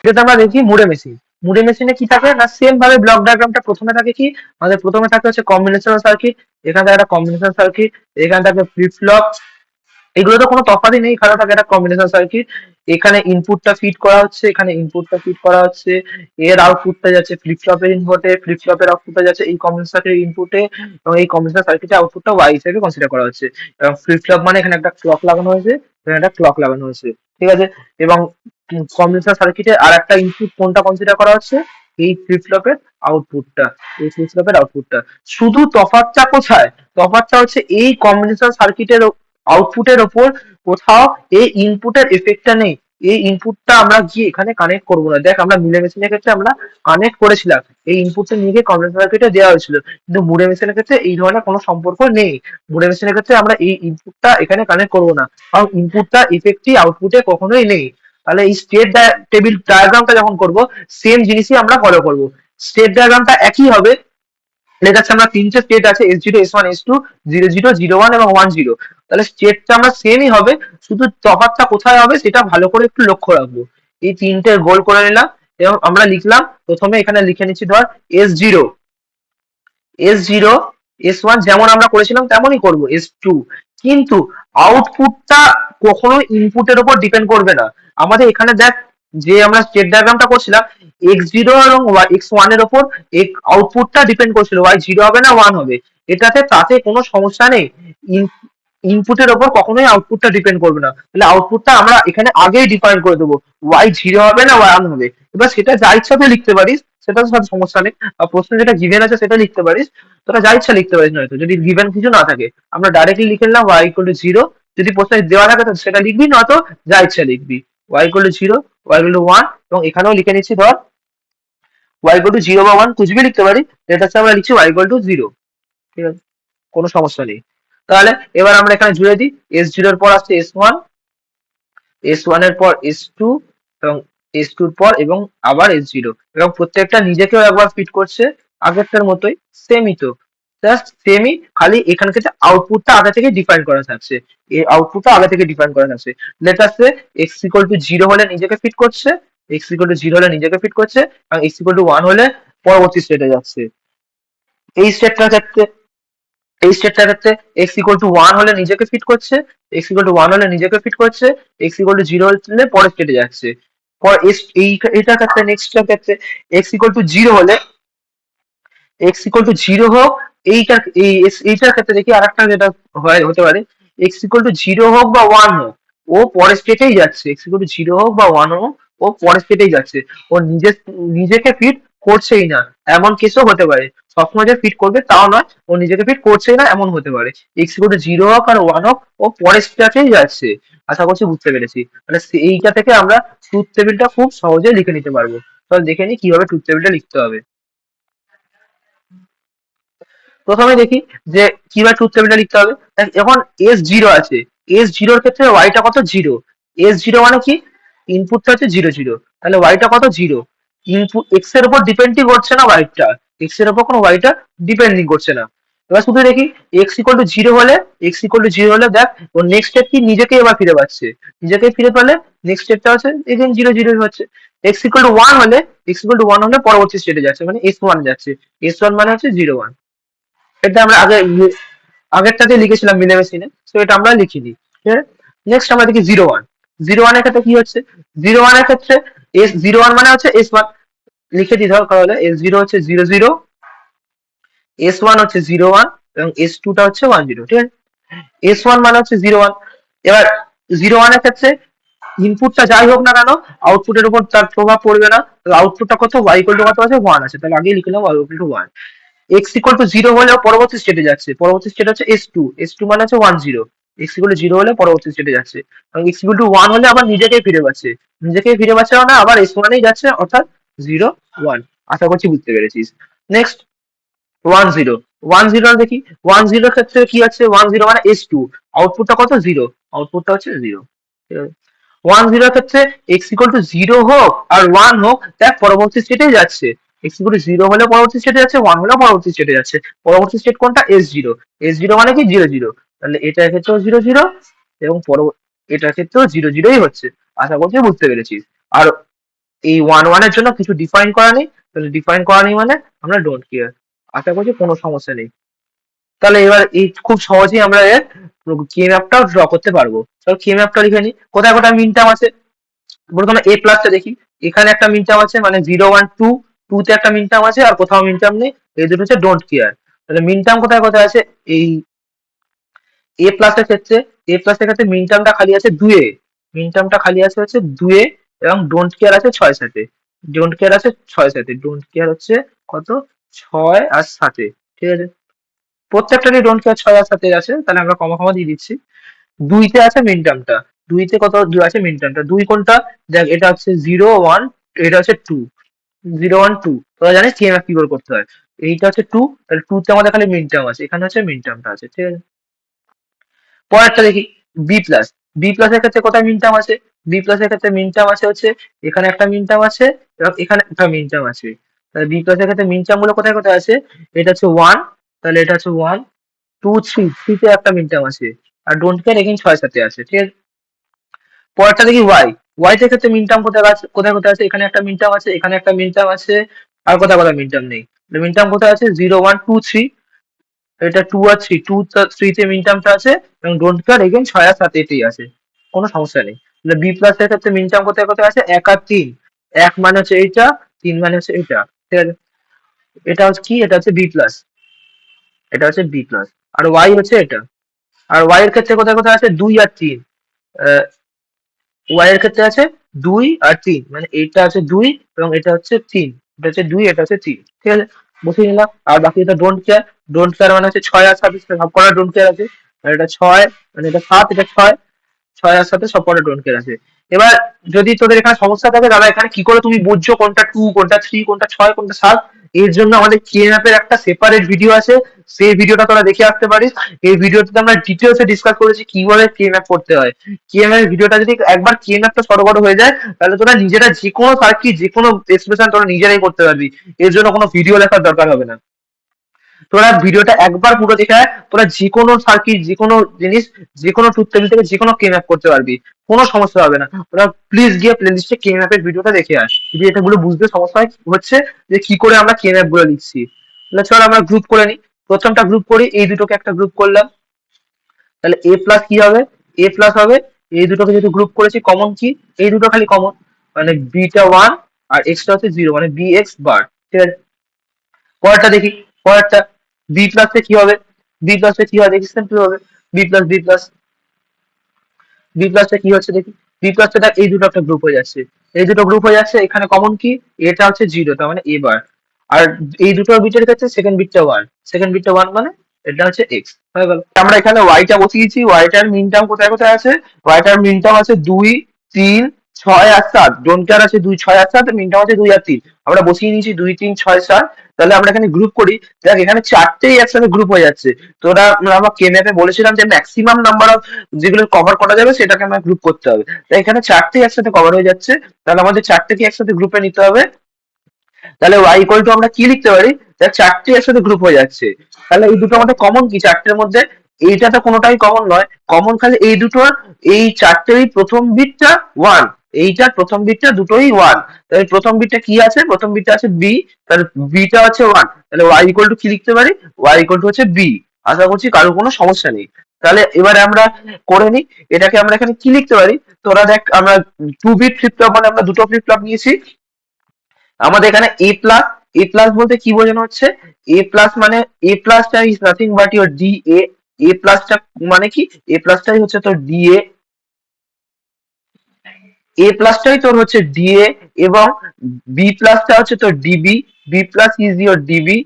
যেটা আমরা দেখি মুডে মেশিন। মুডে মেশিনে কি থাকে না, সেম ভাবে ব্লক ডায়াগ্রামটা প্রথমে থাকে কি, আমাদের প্রথমে থাকে হচ্ছে কম্বিনেশনাল সার্কিট। এখানে থাকে একটা কম্বিনেশন সার্কিট, এখানে থাকে ফ্লিপ ফ্লপ। এগুলো তো কোনো তফাৎই নেই, এখানে থাকে একটা কম্বিনেশন সার্কিট। এখানে ইনপুটটা ফিড করা হচ্ছে, এখানে ইনপুটটা ফিড করা হচ্ছে, এর আউটপুটটা যাচ্ছে ফ্লিপ ফ্লপের ইনপুটে, ফ্লিপ ফ্লপের আউটপুটটা যাচ্ছে এই কম্বিনেশন সার্কিটের ইনপুটে, এবং এই কম্বিনেশন সার্কিটের আউটপুটটা ওয়াই হিসেবে কনসিডার করা হচ্ছে। এবং ফ্লিপ ফ্লপ মানে এখানে একটা ক্লক লাগানো হয়েছে, এখানে একটা ক্লক লাগানো হয়েছে, ঠিক আছে। এবং কম্বিনেশন সার্কিটে আর একটা ইনপুট কোনটা কনসিডার করা হচ্ছে, এই ফ্লিপ ফ্লপের আউটপুটটা, এই ফ্লিপ ফ্লপের আউটপুটটা। শুধু তফাৎটা কোথায়, তফাৎটা হচ্ছে এই কম্বিনেশন সার্কিটের আউটপুটের ওপর কোথাও এই ইনপুটের এফেক্টটা নেই। এই ইনপুটটা আমরা গিয়ে এখানে কানেক্ট করবো না। দেখ আমরা মিলে মেশিনের ক্ষেত্রে আমরা কানেক্ট করেছিলাম, এই ইনপুটটা নিয়ে গিয়ে কম্বিনেশন সার্কিটে দেওয়া হয়েছিল, কিন্তু মুডে মেশিনের ক্ষেত্রে এই ধরনের কোনো সম্পর্ক নেই। মুডে মেশিনের ক্ষেত্রে আমরা এই ইনপুটটা এখানে কানেক্ট করবো না, কারণ ইনপুটটা ইফেক্টই আউটপুটে কখনোই নেই। তাহলে এই স্টেট টেবিল ডায়াগ্রামটা যখন করব, সেম জিনিসই আমরা ফলো করব। স্টেট ডায়াগ্রামটা একই হবে। লেখাচ্ছে আমরা তিনটে স্টেট আছে, S0, S1, S2, 00, 01 এবং 10। তাহলে স্টেটটা আমরা সেমই হবে, শুধু তফাৎটা কোথায় হবে সেটা ভালো করে একটু লক্ষ্য রাখবো। এই তিনটে গোল করে নিলাম, এবং আমরা লিখলাম প্রথমে এখানে লিখে নিচ্ছি ধর S0, S0, S1 যেমন আমরা করেছিলাম তেমনই করব, S2। কিন্তু আউটপুটটা কখনো ইনপুটের উপর ডিপেন্ড করবে না। আমাদের এখানে দেখ, যে আমরা স্টেট ডায়াগ্রামটা করছিলাম, x0 এবং x1 এর উপর আউটপুটটা ডিপেন্ড করছিল, y0 হবে না 1 হবে। এটাতে তাতে কোনো সমস্যা নেই। ইনপুটের ওপর কখনোই আউটপুটটা ডিপেন্ড করবে না, তাহলে আউটপুটটা আমরা এখানে আগেই ডিফাইন করে দেবো, y0 হবে না 1 হবে। এবার সেটা যা ইচ্ছা তুই লিখতে পারিস, সেটা তো সমস্যা নেই। আর প্রশ্নে যেটা গিভেন আছে সেটা লিখতে পারিস, তোরা যা ইচ্ছা লিখতে পারিস, নয়তো যদি গিভেন কিছু না থাকে আমরা ডাইরেক্টলি লিখে নিলাম y0। যদি প্রশ্নে দেওয়া থাকে তো সেটা লিখবি, নয়তো যা ইচ্ছা লিখবি, y0, y1। এবং এখানেও লিখে নিচ্ছি ধর y0 বা 1 কুছ ভি লিখতে পারি, এটা হচ্ছে আমরা লিখছি y0। ঠিক আছে, কোনো সমস্যা নেই। তাহলে এবার আমরা এখানে জুড়ে দিই, S0 এর পর আসছে S1, S1 এর পর S2, এবং S2 এর পর এবং আবার S0। এবং প্রত্যেকটা নিজেকেও একবার ফিট করছে, আগেরটার মতোই, সেমই তো, জাস্ট সেমই, খালি এখান থেকে আউটপুটটা আগে থেকে ডিফাইন করা থাকছে। এই আউটপুটটা আগে থেকে ডিফাইন করা থাকছে। লেটাসে x=0 হলে নিজেকে ফিট করছে, x=0 হলে নিজেকে ফিট করছে, এবং x=1 হলে পরবর্তী স্টেটে যাচ্ছে। এই স্টেটটার ক্ষেত্রে এই স্টেটটার ক্ষেত্রে x=1 হলে নিজেকে ফিট করছে, x=1 হলে নিজেকে ফিট করছে, x=0 হলে পরের স্টেটে যাচ্ছে। পর এইটার ক্ষেত্রে, নেক্সটটার ক্ষেত্রে x=0 হলে, x=0 হোক, এইটার ক্ষেত্রে দেখি আরেকটা যেটা হয় হতে পারে, x=0 হোক বা 1 হোক, ও পরের স্টেটেই যাচ্ছে। x=0 হোক বা 1 হোক, ও পরের স্টেটেই যাচ্ছে। ও নিজেকে ফিট করছেই না, এমন কেসও হতে পারে। সবসময় যে ফিট করবে তাও নয়, ও নিজেকে ফিট করছেই না এমন হতে পারে। x=0 হোক আর 1 হোক, ও পরের স্টেটেই যাচ্ছে। আশা করছি বুঝতে পেরেছি। মানে এইটা থেকে আমরা ট্রুথ টেবিলটা খুব সহজে লিখে নিতে পারবো। তাহলে দেখে নিই কিভাবে ট্রুথ টেবিলটা লিখতে হবে। প্রথমে দেখি যে কিভাবে ট্রুথ টেবিলটা লিখতে হবে। এখন S0 আছে, S0 এর ক্ষেত্রে ওয়াইটা কত, 0। S0 মানে কি, ইনপুটটা হচ্ছে 00, তাহলে ওয়াইটা কত, 0। ইনপুট এক্স এর উপর ডিপেন্ডই করছে না ওয়াইটা, এক্স এর উপর কোনো ওয়াইটা ডিপেন্ডিং করছে না। এবার শুধু দেখি x=0 হলে, x=0 হলে দেখ ও নেক্সট স্টেপ কি, নিজেকে এবার ফিরে পাচ্ছে। নিজেকে ফিরে পেলে নেক্সট স্টেপটা হচ্ছে এগেন 00 হচ্ছে। x=1 হলে, x=1 হলে পরবর্তী স্টেটে যাচ্ছে, মানে S1 যাচ্ছে। S1 মানে হচ্ছে 01। এটা আমরা আগেরটাতে লিখেছিলাম মিলে মেশিনে, তো এটা আমরা লিখিনি, ঠিক আছে। নেক্সট আমরা দেখি 01। 01 এর ক্ষেত্রে কি হচ্ছে, 01 এর ক্ষেত্রে S01 মানে হচ্ছে S1, লিখে দিতে হবে। তাহলে S0 হচ্ছে 00, S1 হচ্ছে 01, এবং S2 টা হচ্ছে 10, ঠিক আছে। S1 মানে হচ্ছে 01। এবার 01 এর ক্ষেত্রে ইনপুটটা যাই হোক না কেন, আউটপুটের উপর তার প্রভাব পড়বে না। আউটপুটটা কত, y কত আছে, 1 আছে, তাহলে আগে লিখলাম y=1। x=0 হলেও পরবর্তী স্টেটে যাচ্ছে, পরবর্তী স্টেট হচ্ছে S2, S2 মানে হচ্ছে 10। x=0 হলে পরবর্তী স্টেটে যাচ্ছে, এবং x=1 হলে আবার নিজেকেই ফিরে পাচ্ছে। নিজেকেই ফিরে পাচ্ছে মানে আবার S1 এই যাচ্ছে, অর্থাৎ 0 1। আশা করছি বুঝতে পেরেছিস। নেক্সট 10, 10 দেখি। 10 ক্ষেত্রে কি আছে, 10 মানে S2, আউটপুটটা কত, 0, আউটপুটটা হচ্ছে 0। 10 ক্ষেত্রে x=0 হোক আর 1 হোক, দেখ পরবর্তী স্টেটে যাচ্ছে। x=0 হলে পরবর্তী স্টেটে যাচ্ছে, 1 হলে পরবর্তী স্টেটে যাচ্ছে। পরবর্তী স্টেট কোনটা, S0। S0 মানে কি, 00, তাহলে এটার ক্ষেত্রেও 00, এবং এটার ক্ষেত্রেও 00ই হচ্ছে। আশা করছি বুঝতে পেরেছিস। আর এই ওয়ান ওয়ান এর জন্য কিছু ডিফাইন করা নেই, তাহলে ডিফাইন করা নেই মানে আমরা ডোন্ট কেয়ার। আশা করছি কোনো সমস্যা নেই। তাহলে এবার এই খুব সহজেই আমরা এর কে ম্যাপটাও ড্র করতে পারবো। তাহলে কে ম্যাপটা লিখে নিই, কোথায় কোথায় মিন টার্ম আছে। প্রথমে এ প্লাসটা দেখি, এখানে একটা মিন টার্ম আছে মানে 0 1 2, 2 তে একটা মিন টার্ম আছে আর কোথাও মিন টার্ম নেই, এই দুটো হচ্ছে ডোন্ট কেয়ার। তাহলে মিন টার্ম কোথায় কোথায় আছে, এই এ প্লাস এর ক্ষেত্রে, এ প্লাস এর ক্ষেত্রে মিন টার্মটা খালি আছে 2 এ, মিন টার্মটা খালি আছে হচ্ছে 2 এ, এবং ডোন্ট কেয়ার আছে 6 7-এ। ডোন্ট কেয়ার আছে 6 7-এ, ডোন্ট কেয়ার হচ্ছে কত, 6 আর 7-এ। ঠিক আছে, প্রত্যেকটারই ডোন্ট কেয়ার 6 আর 7-এ আছে, তাহলে আমরা কমা কমা দিয়ে দিচ্ছি। 2-তে আছে মিন টার্মটা, 2-তে কত আছে মিন টার্মটা, 2 কোনটা, দেখ এটা হচ্ছে 0 1, এটা হচ্ছে 2, 0 1 2, তোরা জানিস কি কি করে করতে হয়। এইটা হচ্ছে 2, তাহলে 2-তে আমাদের খালি মিন টার্ম আছে, এখানে হচ্ছে মিন টার্মটা আছে। ঠিক আছে, পরেরটা দেখি বি প্লাস। বি প্লাস এর ক্ষেত্রে কোথায় মিন টার্ম আছে, বি প্লাস এর ক্ষেত্রে মিন টার্ম আছে হচ্ছে এখানে একটা মিন টার্ম আছে এবং এখানে একটা মিন টার্ম আছে। তাহলে বি প্লাস এর ক্ষেত্রে মিন টার্ম গুলো কোথায় কোথায় আছে, এটা হচ্ছে 1, তাহলে এটা হচ্ছে 1 2 3, 3-তে একটা মিন টার্ম আছে, আর ডোন্ট কেয়ার এগেইন 6 7-এ আছে। ঠিক আছে, পরেরটা দেখি ওয়াই। ওয়াই এর ক্ষেত্রে মিন টার্ম কোথায় আছে, কোথায় কোথায় আছে, এখানে একটা মিন টার্ম আছে, এখানে একটা মিন টার্ম আছে, আর কোথায় কোথায় মিন টার্ম নেই। মিন টার্ম কোথায় আছে, 0 1 2 3, এটা 2 আর 3, 2 3-তে মিন টার্মটা আছে এবং ডোন্ট কেয়ার এগেইন 6 আর 7-এতেই আছে, কোনো সমস্যা নেই। তাহলে বি প্লাস এর ক্ষেত্রে মিন টার্ম কোথায় কোথায় আছে, 1 আর 3, 1 মানে হচ্ছে এইটা, 3 মানে হচ্ছে এইটা। ঠিক আছে, এটা হচ্ছে কি, এটা হচ্ছে বি প্লাস, এটা হচ্ছে বি প্লাস, আর ওয়াই হচ্ছে এটা। আর ওয়াই এর ক্ষেত্রে কোথায় কোথায় আছে, 2 আর 3, ওয়াই এর ক্ষেত্রে আছে 2 আর 3, মানে এইটা আছে 2 এবং এটা হচ্ছে 3, এটা হচ্ছে 2, এটা হচ্ছে 3। ঠিক আছে, বসিয়ে নিলাম। আর বাকি এটা ডোন্ট কেয়ার, ডোন্ট কেয়ার মানে হচ্ছে 6 আর 7 সব কটা ডোন্ট কেয়ার আছে, আর এটা 6 মানে এটা 7, এটা 6, 6 আর 7 সব কটা ডোন্ট কেয়ার আছে। এবার যদি তোদের এখানে সমস্যা থাকে, দাদা এখানে কি করে তুমি বুঝছো কোনটা 2, কোনটা 3, কোনটা 6, কোনটা 7, এর জন্য আমাদের কে ম্যাপের একটা সেপারেট ভিডিও আছে, সেই ভিডিওটা তোরা দেখে আসতে পারিস। এই ভিডিওতে আমরা ডিটেলসে ডিসকাস করেছি কিভাবে কে ম্যাপ করতে হয়। কে ম্যাপের ভিডিওটা যদি একবার কে ম্যাপটা সরবরাহ হয়ে যায়, তাহলে তোরা নিজেরা যে কোনো সার্কিট, যে কোনো এক্সপ্রেশন তোরা নিজেরাই করতে পারবি, এর জন্য কোনো ভিডিও দেখার দরকার হবে না। তোরা ভিডিওটা একবার পুরো দেখে আয়, তোরা যে কোনো সার্কিট, যে কোনো জিনিস, যে কোনো ট্রুথ টেবিল থেকে যে কোনো কে ম্যাপ করতে পারবি, কোনো সমস্যা হবে না। তোরা প্লিজ গিয়ে প্লে লিস্টে কে ম্যাপের ভিডিওটা দেখে আস, যদি এটাগুলো বুঝতে সমস্যা হচ্ছে যে কি করে আমরা কে ম্যাপ গুলো লিখছি। তাহলে চল আমরা গ্রুপ করে নিই, প্রথমটা গ্রুপ করি, এই দুটোকে একটা গ্রুপ করলাম। তাহলে এ প্লাস কি হবে, এ প্লাস হবে, এই দুটোকে যেহেতু গ্রুপ করেছি, কমন কি, এই দুটো খালি কমন, মানে বিটা 1 আর এক্সটা হচ্ছে 0, মানে বি এক্স বার। ঠিক আছে, পরেরটা দেখি, পরেরটা বি প্লাসে কি হবে, বি প্লাসে কি হয় দেখি, সিম্পল হবে B plus B plus. B প্লাসটা কি হচ্ছে দেখি, বি প্লাসটা দেখ এই দুটো একটা গ্রুপ হয়ে যাচ্ছে, এই দুটো গ্রুপ হয়ে যাচ্ছে, এখানে কমন কি, এটা হচ্ছে 0, তার মানে এ বার। আর এই দুটো বিটের ক্ষেত্রে সেকেন্ড বিটটা 1, সেকেন্ড বিটটা 1 মানে এটা হচ্ছে এক্স হয়ে গেল। আমরা এখানে ওয়াইটা বসিয়েছি, ওয়াইটার মিন টার্ম কোথায় কোথায় আছে, ওয়াইটার মিন টার্ম আছে 2 3 6 আর 7, ডোন্ট কেয়ার আছে 2 6 আর 7, মিন টার্ম আছে 2 আর 3, আমরা বসিয়ে নিয়েছি 2 3 6 7। তাহলে আমরা এখানে গ্রুপ করি, দেখ এখানে চারটেই একসাথে গ্রুপ হয়ে যাচ্ছে। তোরা আমরা কে ম্যাপে বলেছিলাম যে ম্যাক্সিমাম নাম্বার অফ যেগুলো কভার করা যাবে সেটাকে আমরা গ্রুপ করতে হবে, তাই এখানে চারটেই একসাথে কভার হয়ে যাচ্ছে, তাহলে আমাদের চারটেকে একসাথে গ্রুপে নিতে হবে। তাহলে ওয়াই ইকুয়াল টু আমরা কি লিখতে পারি, দেখ চারটে একসাথে গ্রুপ হয়ে যাচ্ছে, তাহলে এই দুটোর মধ্যে কমন কি, চারটের মধ্যে এইটা তো কোনোটাই কমন নয়, কমন খালি এই দুটোর, এই চারটেরই প্রথম বিটটা 1, এইটার প্রথম বিটটা দুটোই 1, তাহলে প্রথম বিটটা কি আছে, প্রথম বিটটা আছে বি, তাহলে বিটা হচ্ছে 1, তাহলে ওয়াই ইকুয়াল টু কি লিখতে পারি, ওয়াই ইকুয়াল টু হচ্ছে বি। আশা করছি কারোর কোনো সমস্যা নেই। তাহলে এবারে আমরা করে নিই, এটাকে আমরা এখানে কি লিখতে পারি, তোরা দেখ আমরা 2 বিট ফ্লিপ ফ্লপ মানে আমরা দুটো ফ্লিপ ফ্লপ নিয়েছি। আমাদের এখানে এ প্লাস, এ প্লাস বলতে কি বোঝানো হচ্ছে, এ প্লাস মানে এ প্লাসটা is nothing but your D A, A প্লাসটা মানে কি, এ প্লাসটাই হচ্ছে তোর ডি এ, এ প্লাসটাই তোর হচ্ছে ডিএ, এবং বি প্লাসটা হচ্ছে তোর DB, B plus is your DB,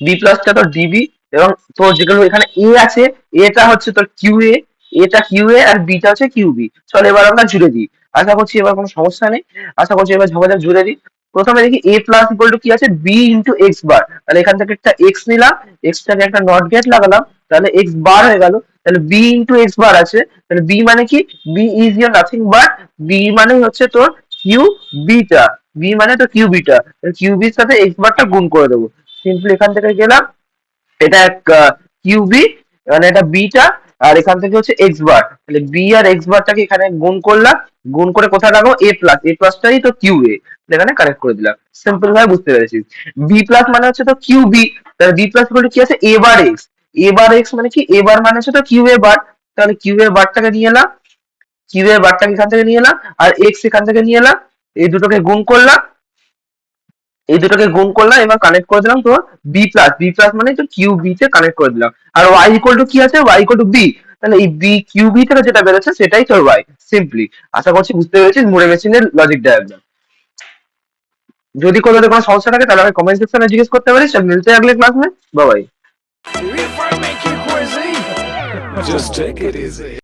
B প্লাসটা তোর ডিবি, এবং তোর যেগুলো এখানে এ আছে, এটা হচ্ছে তোর কিউ এ, এটা কিউ এ আর বিটা হচ্ছে কিউবি। চল এবার আমরা জুড়ে দিই, আশা করছি এবার কোনো সমস্যা নেই, আশা করছি এবার ঝামেলা জুড়ে দিই। প্রথমে দেখি এ প্লাস ইকুয়াল টু কি আছে, বি ইন্টু এক্স বার, তাহলে এখান থেকে একটা এক্স নিলাম, এক্সটাকে একটা নট গেট লাগালাম, তাহলে এক্স বার হয়ে গেল। তাহলে বি ইন্টু এক্স বার আছে, তাহলে বি মানে কি, বি ইজ ইয়ার নাথিং বাট, বি মানে হচ্ছে তোর কিউ বিটা, বি মানে তোর কিউ বিটা, কিউ বির সাথে এক্স বারটা গুণ করে দেবো। সিম্পলি এখান থেকে গেলাম, এটা এক কিউবি, মানে এটা বিটা, আর এখান থেকে হচ্ছে এক্স বার, তাহলে বি আর এক্স বারটাকে এখানে গুণ করলাম, গুণ করে কোথায় রাখবো, এ প্লাসটাই তো কিউ এ, এখানে কানেক্ট করে দিলাম, সিম্পল ভাবে বুঝতে পেরেছিস। বি প্লাস মানে হচ্ছে তো কিউ বি, তাহলে বি প্লাস বলে কি আছে, এ বার এক্স, এ বার এক্স মানে কি, এ বার মানে হচ্ছে তো কিউ এ বার, তাহলে কিউ এ বারটাকে নিয়ে এলাম, কিউ এর বারটাকে এখান থেকে নিয়ে এলাম, আর এক্স এখান থেকে নিয়ে এলাম, এই দুটোকে গুণ করলাম, এবার কানেক্ট করে দিলাম তোর বি প্লাস মানে তো কিউ বি তে কানেক্ট করে দিলাম, আর ওয়াই ইকুয়াল টু কি আছে, ওয়াই ইকুয়াল টু বি, তাহলে এই বি কিউ বি থেকে যেটা বেরোচ্ছে সেটাই তোর ওয়াই, সিম্পলি। আশা করছি বুঝতে পেরেছিস মুরে মেশিনের লজিক ডায়াগ্রাম। যদি কোনো কোনো সমস্যা থাকে তাহলে আমি কমেন্ট সেকশনে জিজ্ঞেস করতে পারিস। মিলতে আগলে ক্লাস মে, bye. If I make it crazy, just take it easy.